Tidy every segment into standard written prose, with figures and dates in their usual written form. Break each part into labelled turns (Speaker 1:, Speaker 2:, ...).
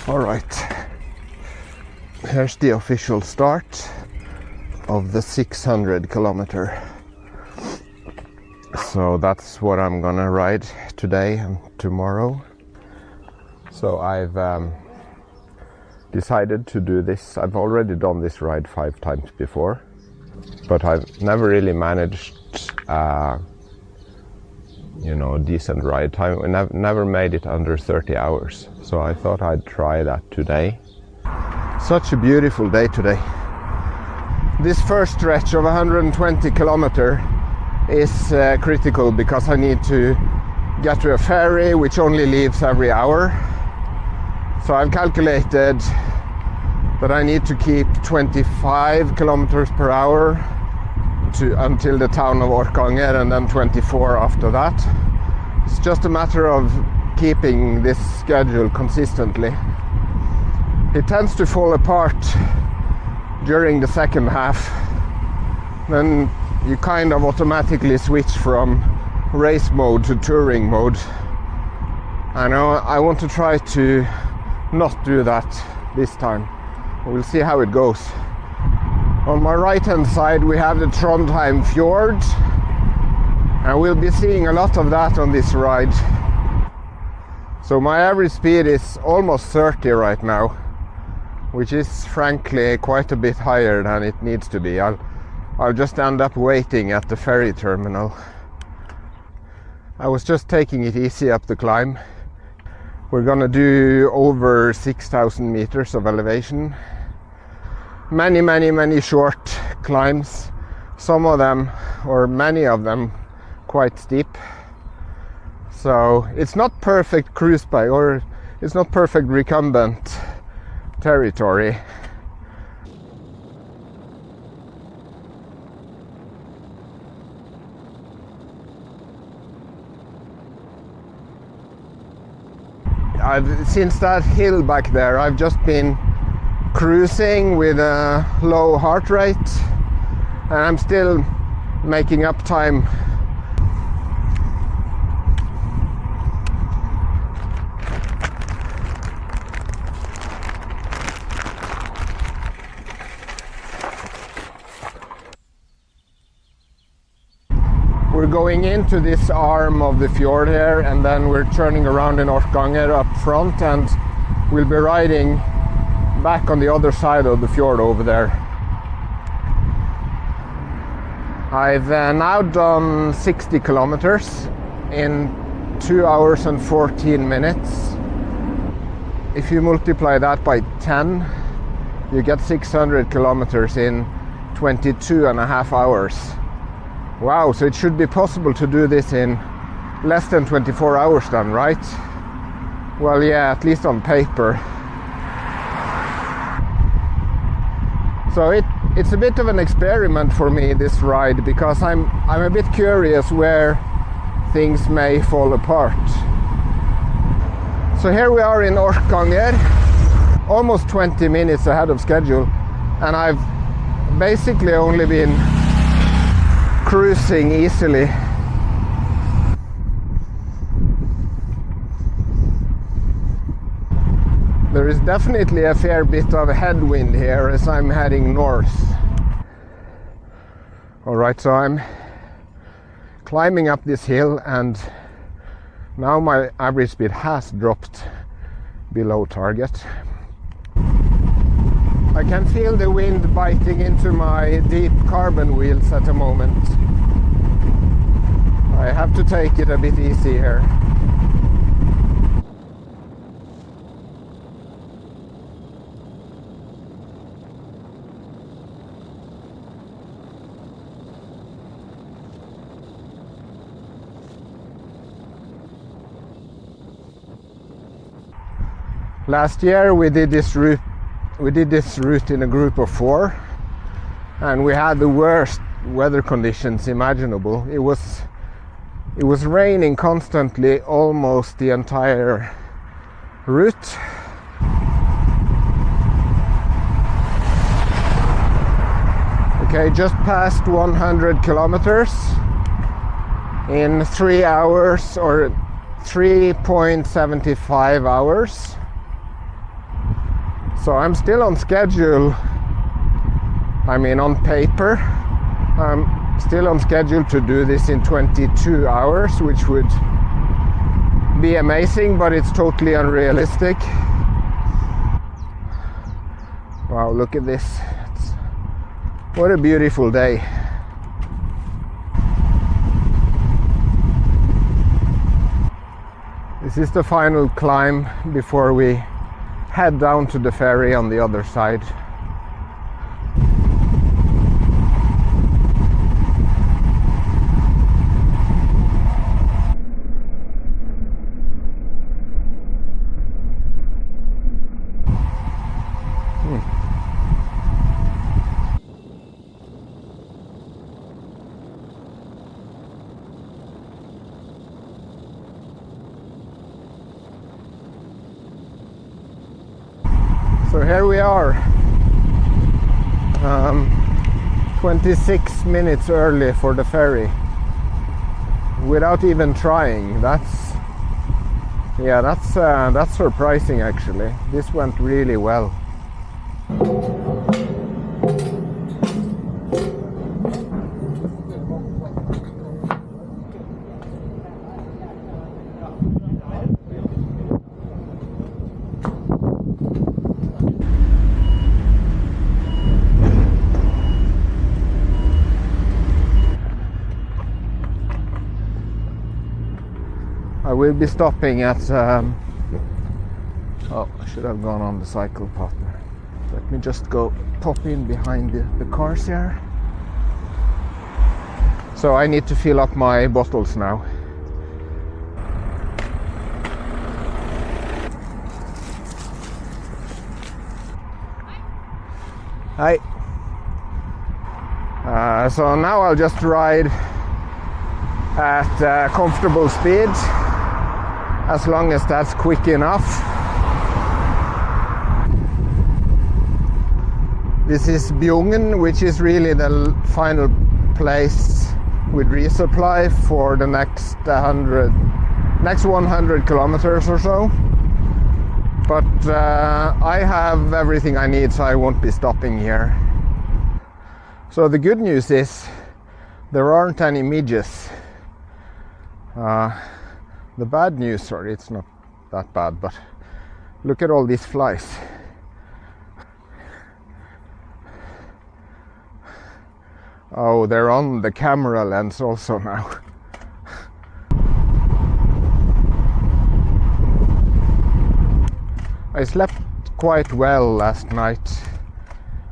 Speaker 1: Alright, here's the official start of the 600 kilometer. So that's what I'm gonna ride today and tomorrow. So I've decided to do this. I've already done this ride 5 times before, but I've never really managed decent ride time. I never made it under 30 hours. So I thought I'd try that today. Such a beautiful day today. This first stretch of 120 kilometer is critical because I need to get to a ferry which only leaves every hour. So I've calculated that I need to keep 25 kilometers per hour until the town of Orkanger, and then 24 after that. It's just a matter of keeping this schedule consistently. It tends to fall apart during the second half. Then you kind of automatically switch from race mode to touring mode. I want to try to not do that this time. We'll see how it goes. On my right hand side we have the Trondheim fjord, and we'll be seeing a lot of that on this ride. So my average speed is almost 30 right now, which is frankly quite a bit higher than it needs to be. I'll just end up waiting at the ferry terminal. I was just taking it easy up the climb. We're gonna do over 6,000 meters of elevation. Many short climbs. Some of them, or many of them, quite steep. So it's not perfect Cruzbike, or it's not perfect recumbent territory. Since that hill back there, I've just been cruising with a low heart rate, and I'm still making up time. We're going into this arm of the fjord here, and then we're turning around in Orkanger up front, and we'll be riding back on the other side of the fjord over there. I've now done 60 kilometers in 2 hours and 14 minutes. If you multiply that by 10, you get 600 kilometers in 22 and a half hours. Wow, so it should be possible to do this in less than 24 hours then, right? Well, yeah, at least on paper. So it's a bit of an experiment for me, this ride, because I'm a bit curious where things may fall apart. So here we are in Orkanger, almost 20 minutes ahead of schedule, and I've basically only been cruising easily. There is definitely a fair bit of headwind here as I'm heading north. Alright, so I'm climbing up this hill, and now my average speed has dropped below target. I can feel the wind biting into my deep carbon wheels at the moment. I have to take it a bit easy here. Last year we did this route in a group of 4, and we had the worst weather conditions imaginable. It was raining constantly almost the entire route. Okay, just past 100 kilometers in 3 hours, or 3.75 hours. So I'm still on schedule. I mean, on paper, I'm still on schedule to do this in 22 hours, which would be amazing, but it's totally unrealistic. Wow, look at this. What a beautiful day. This is the final climb before we head down to the ferry on the other side. So here we are, 26 minutes early for the ferry, without even trying. That's surprising actually. This went really well. I will be stopping at oh, I should have gone on the cycle partner. Let me just go pop in behind the cars here. So I need to fill up my bottles now. Hi. So now I'll just ride at comfortable speed, as long as that's quick enough. This is Bjungen, which is really the final place with resupply for the next 100 kilometers or so. But I have everything I need, so I won't be stopping here. So the good news is there aren't any midges. The bad news, sorry, it's not that bad, but look at all these flies. Oh, they're on the camera lens also now. I slept quite well last night.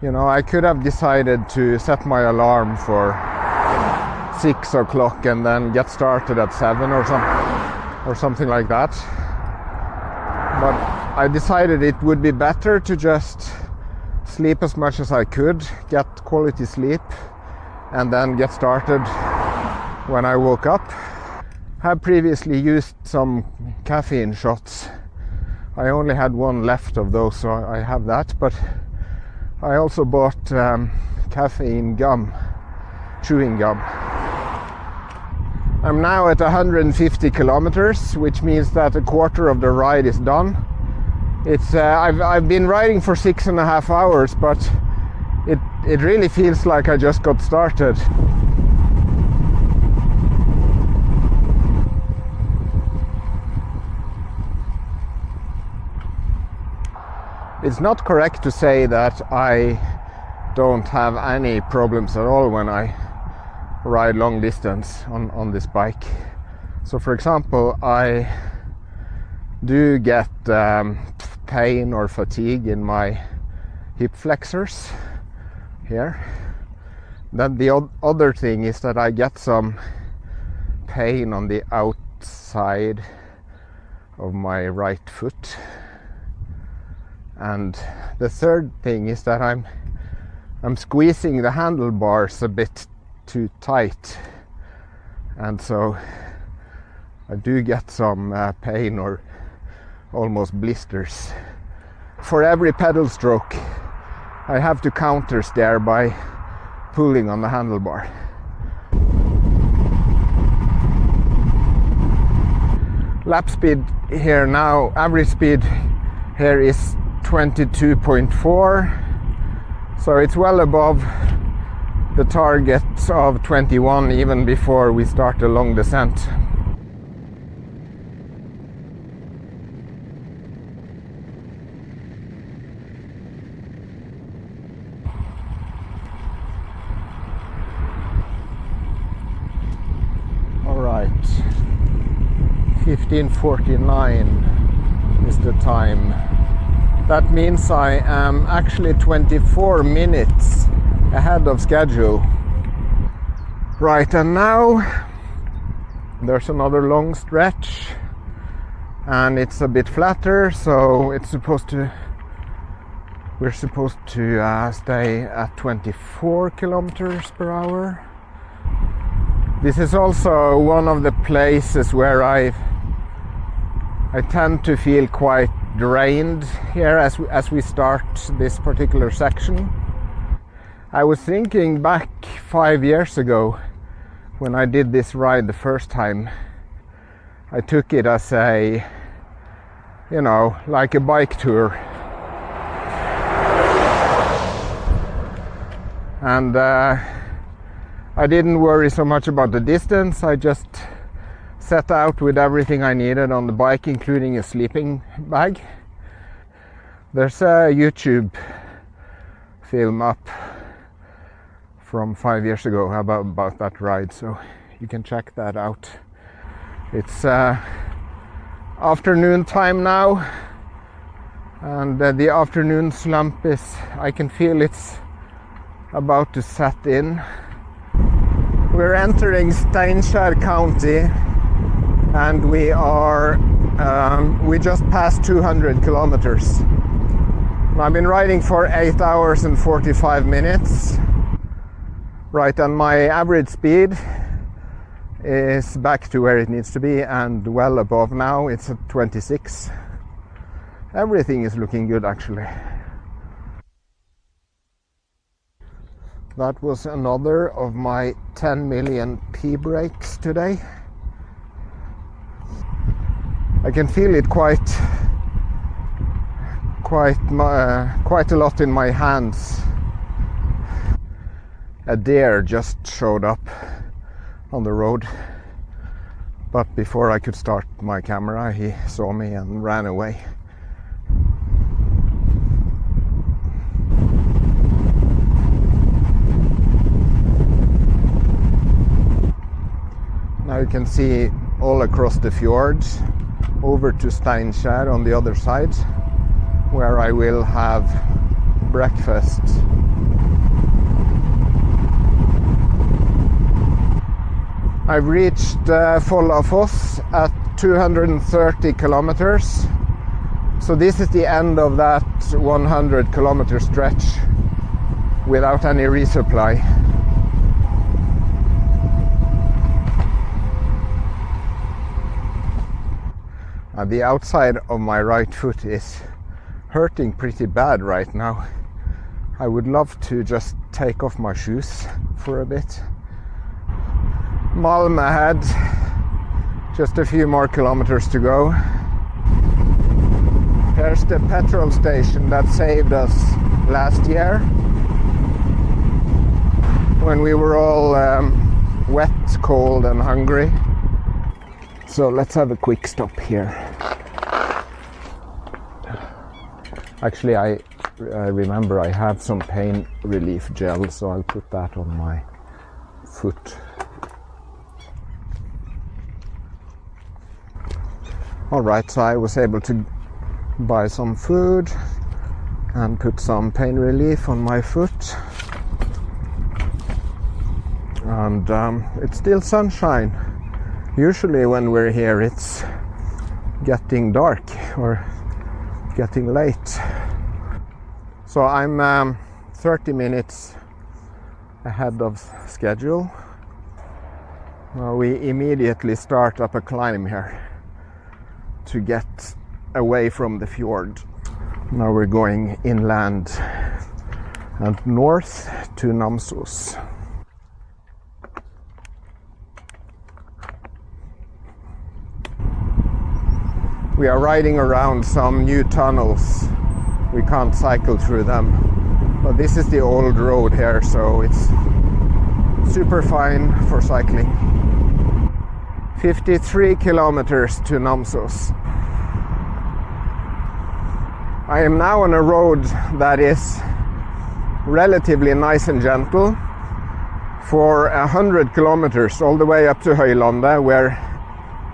Speaker 1: You know, I could have decided to set my alarm for 6 o'clock and then get started at 7 or something like that. But I decided it would be better to just sleep as much as I could, get quality sleep, and then get started when I woke up. I have previously used some caffeine shots. I only had one left of those, so I have that, but I also bought caffeine gum, chewing gum. I'm now at 150 kilometers, which means that a quarter of the ride is done. It's I've been riding for 6.5 hours, but it really feels like I just got started. It's not correct to say that I don't have any problems at all when I ride long distance on this bike. So for example, I do get pain or fatigue in my hip flexors here. Then the other thing is that I get some pain on the outside of my right foot. And the third thing is that I'm squeezing the handlebars a bit too tight, and so I do get some pain or almost blisters. For every pedal stroke I have to counter steer by pulling on the handlebar. Lap speed here now, average speed here is 22.4, so it's well above the target of 21 even before we start the long descent. All right, 15:49 is the time. That means I am actually 24 minutes ahead of schedule. Right, and now there's another long stretch and it's a bit flatter, so we're supposed to stay at 24 kilometers per hour. This is also one of the places where I tend to feel quite drained here as we start this particular section. I was thinking back 5 years ago when I did this ride the first time. I took it as a, like a bike tour. And I didn't worry so much about the distance. I just set out with everything I needed on the bike, including a sleeping bag. There's a YouTube film up from 5 years ago about that ride, so you can check that out. It's afternoon time now, and the afternoon slump I can feel it's about to set in. We're entering Steinkjer County, and we just passed 200 kilometers. I've been riding for 8 hours and 45 minutes. Right, and my average speed is back to where it needs to be and well above now. It's at 26. Everything is looking good, actually. That was another of my 10 million P breaks today. I can feel it quite a lot in my hands. A deer just showed up on the road, but before I could start my camera, he saw me and ran away. Now you can see all across the fjord over to Steinkjer on the other side, where I will have breakfast. I've reached Follafoss at 230 kilometers. So this is the end of that 100 kilometer stretch without any resupply. The outside of my right foot is hurting pretty bad right now. I would love to just take off my shoes for a bit. Malm ahead, just a few more kilometers to go. Here's the petrol station that saved us last year when we were all wet, cold and hungry. So let's have a quick stop here. Actually, I remember I have some pain relief gel, so I'll put that on my foot. Alright, so I was able to buy some food and put some pain relief on my foot. And it's still sunshine. Usually when we're here it's getting dark or getting late. So I'm 30 minutes ahead of schedule. We immediately start up a climb here to get away from the fjord. Now we're going inland and north to Namsos. We are riding around some new tunnels we can't cycle through them. But this is the old road here, so it's super fine for cycling. 53 kilometers to Namsos. I am now on a road that is relatively nice and gentle for 100 kilometers all the way up to Høylande, where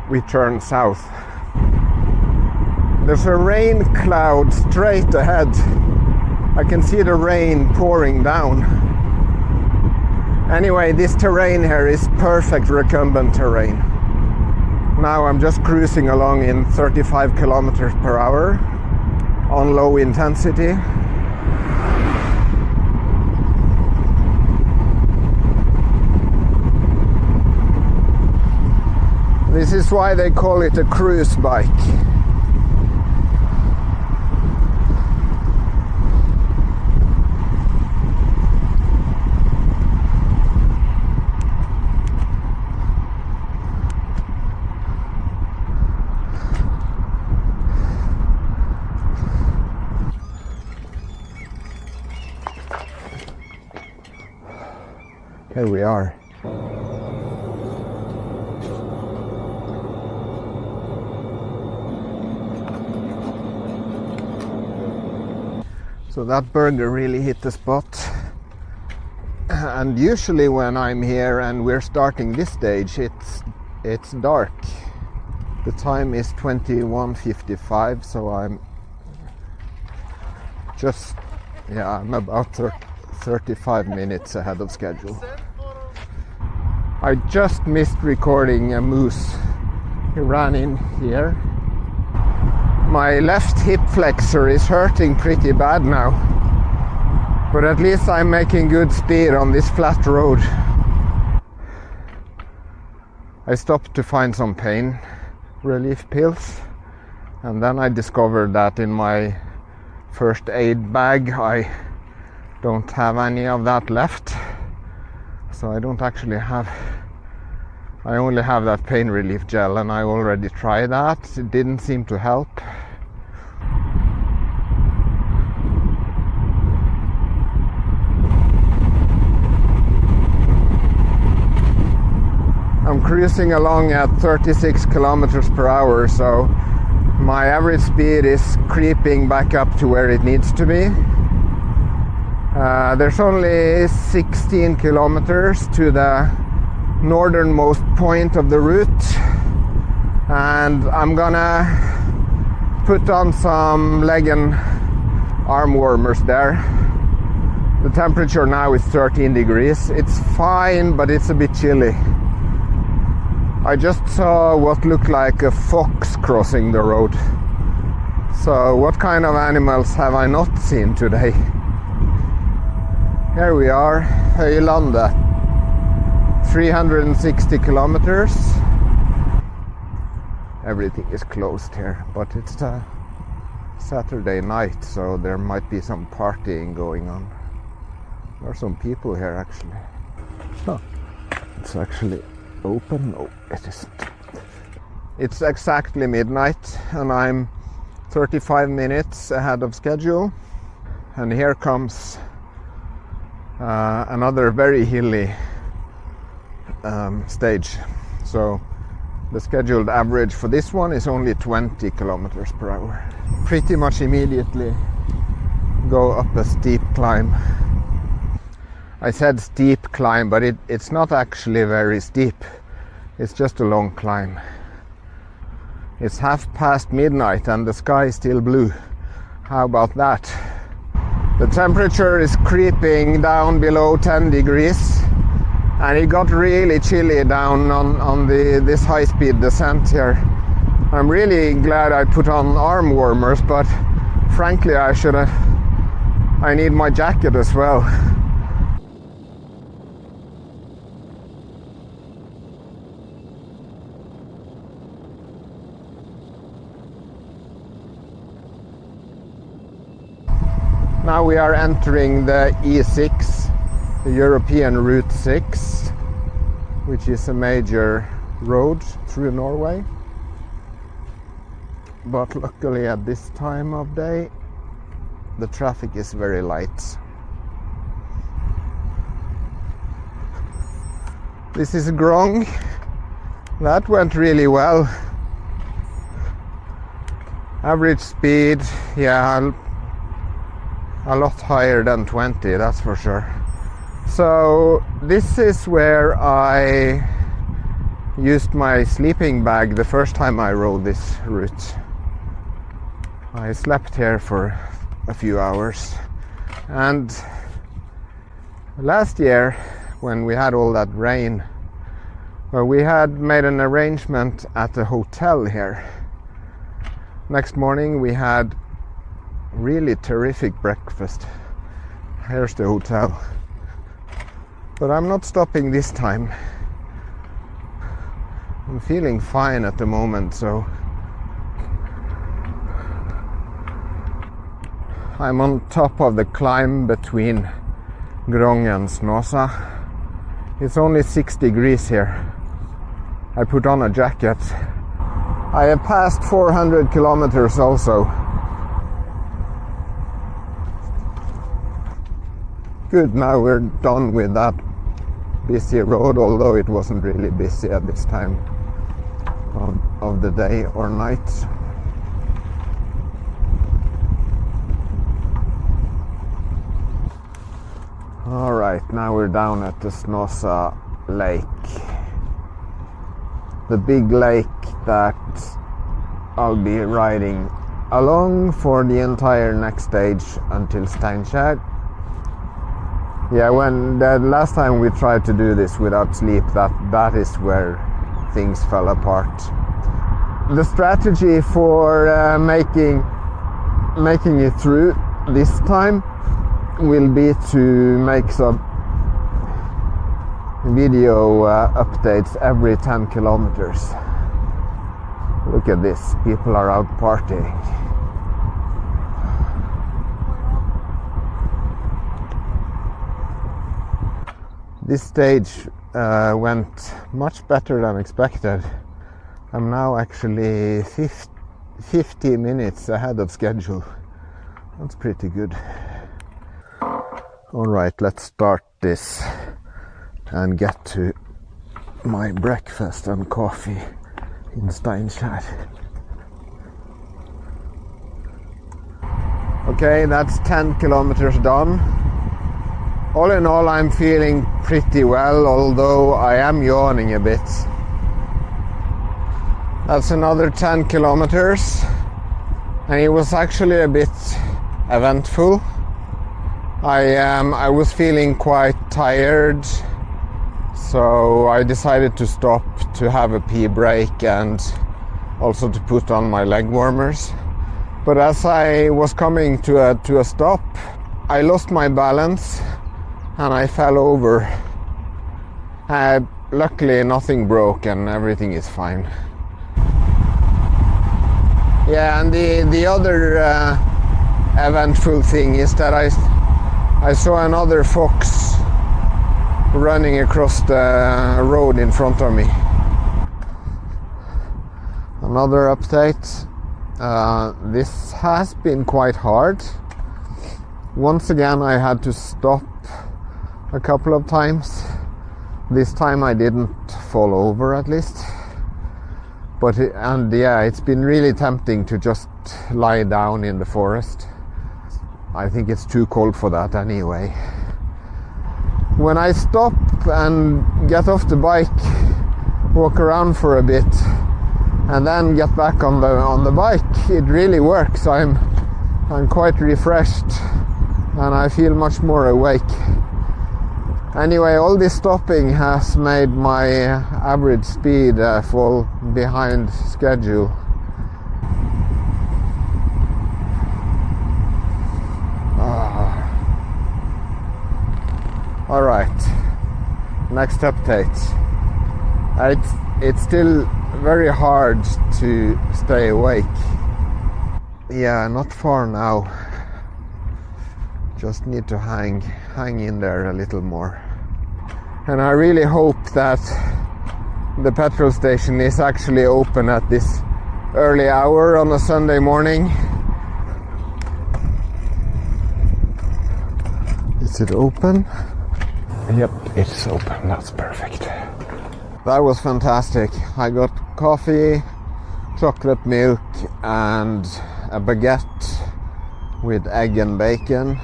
Speaker 1: we turn south. There's a rain cloud straight ahead. I can see the rain pouring down. Anyway, this terrain here is perfect recumbent terrain. Now I'm just cruising along in 35 kilometers per hour on low intensity. This is why they call it a cruise bike. Here we are. So that burger really hit the spot. And usually when I'm here and we're starting this stage, it's dark. The time is 21:55, so I'm about 35 minutes ahead of schedule. I just missed recording a moose. He ran in here. My left hip flexor is hurting pretty bad now, but at least I'm making good speed on this flat road. I stopped to find some pain relief pills, and then I discovered that in my first aid bag I don't have any of that left, so I don't actually have, I only have that pain relief gel, and I already tried that. It didn't seem to help. I'm cruising along at 36 kilometers per hour, so my average speed is creeping back up to where it needs to be. There's only 16 kilometers to the northernmost point of the route, and I'm gonna put on some leg and arm warmers there. The temperature now is 13 degrees. It's fine, but it's a bit chilly. I just saw what looked like a fox crossing the road. So what kind of animals have I not seen today? Here we are, Høylande, 360 kilometers. Everything is closed here, but it's a Saturday night, so there might be some partying going on. There are some people here actually. Oh, it's actually open. No, it isn't. It's exactly midnight and I'm 35 minutes ahead of schedule. And here comes another very hilly stage. So the scheduled average for this one is only 20 kilometers per hour. Pretty much immediately go up a steep climb. I said steep climb, but it's not actually very steep. It's just a long climb. It's midnight and the sky is still blue. How about that? The temperature is creeping down below 10 degrees, and it got really chilly down on this high-speed descent here. I'm really glad I put on arm warmers, but frankly I need my jacket as well. Now we are entering the E6, the European Route 6, which is a major road through Norway. But luckily at this time of day the traffic is very light. This is Grong. That went really well. Average speed, yeah, a lot higher than 20, that's for sure. So this is where I used my sleeping bag the first time I rode this route. I slept here for a few hours, and last year when we had all that rain, well, we had made an arrangement at the hotel here. Next morning we had really terrific breakfast. Here's the hotel. But I'm not stopping this time. I'm feeling fine at the moment, so I'm on top of the climb between Grong and Snåsa. It's only 6 degrees here. I put on a jacket. I have passed 400 kilometers also. Good, now we're done with that busy road, although it wasn't really busy at this time of the day or night. Alright, now we're down at the Snåsa lake. The big lake that I'll be riding along for the entire next stage until Steinkjer. Yeah, when the last time we tried to do this without sleep, that is where things fell apart. The strategy for making it through this time will be to make some video updates every 10 kilometers. Look at this, people are out partying. This stage went much better than expected. I'm now actually 50 minutes ahead of schedule. That's pretty good. Alright, let's start this and get to my breakfast and coffee in Steinkjer. Okay, that's 10 kilometers done. All in all, I'm feeling pretty well, although I am yawning a bit. That's another 10 kilometers, and it was actually a bit eventful. I was feeling quite tired, so I decided to stop to have a pee break and also to put on my leg warmers. But as I was coming to a stop, I lost my balance and I fell over. Luckily nothing broke and everything is fine. Yeah, and the other eventful thing is that I saw another fox running across the road in front of me. Another update. This has been quite hard. Once again I had to stop a couple of times. This time I didn't fall over, at least. But it's been really tempting to just lie down in the forest. I think it's too cold for that anyway. When I stop and get off the bike, walk around for a bit, and then get back on the bike, it really works. I'm quite refreshed and I feel much more awake. Anyway, all this stopping has made my average speed fall behind schedule. Alright, next update. It's still very hard to stay awake. Yeah, not far now. Just need to hang in there a little more. And I really hope that the petrol station is actually open at this early hour on a Sunday morning. Is it open? Yep, it's open. That's perfect. That was fantastic. I got coffee, chocolate milk and a baguette with egg and bacon.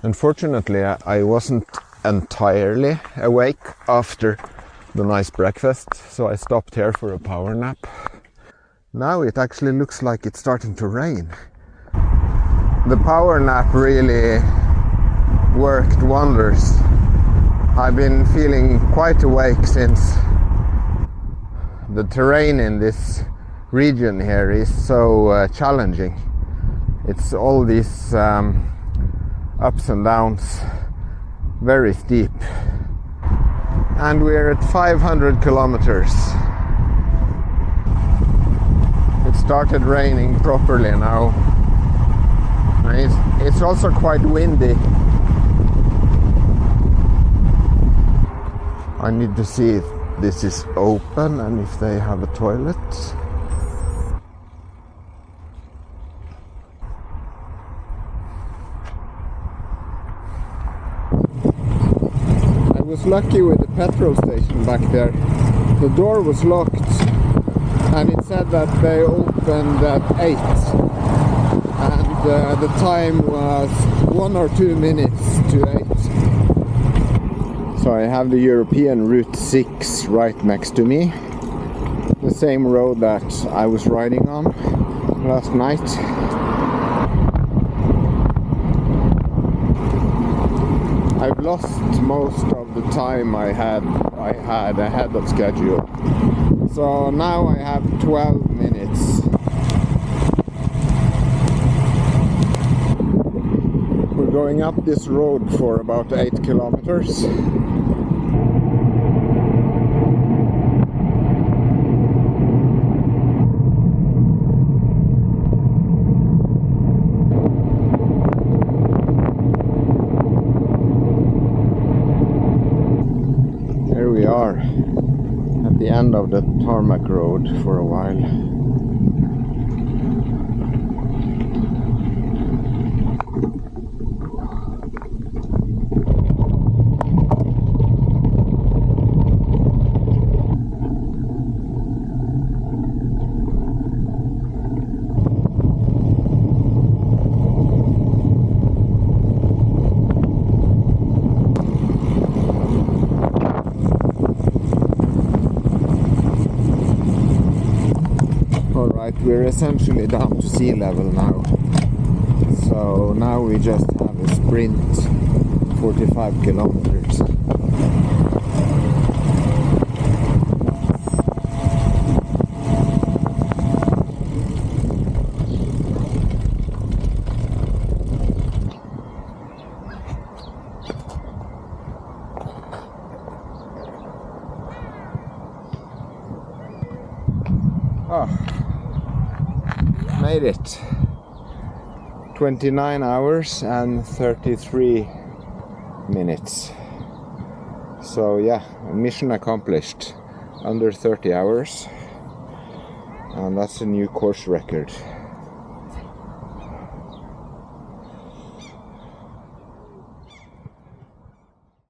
Speaker 1: Unfortunately, I wasn't entirely awake after the nice breakfast, so I stopped here for a power nap. Now it actually looks like it's starting to rain. The power nap really worked wonders. I've been feeling quite awake since the terrain in this region here is so challenging. It's all these ups and downs, very steep. And we're at 500 kilometers. It started raining properly now. It's also quite windy. I need to see if this is open and if they have a toilet. I was lucky with the petrol station back there. The door was locked and it said that they opened at 8 and the time was 1 or 2 minutes to 8. So I have the European Route 6 right next to me, the same road that I was riding on last night. I've lost most of the time I had ahead of schedule. So now I have 12 minutes. We're going up this road for about 8 kilometers. Here we are at the end of the tarmac road for a while. We're essentially down to sea level now. So now we just have a sprint 45 kilometers. Made it. 29 hours and 33 minutes. So yeah, mission accomplished. Under 30 hours. And that's a new course record.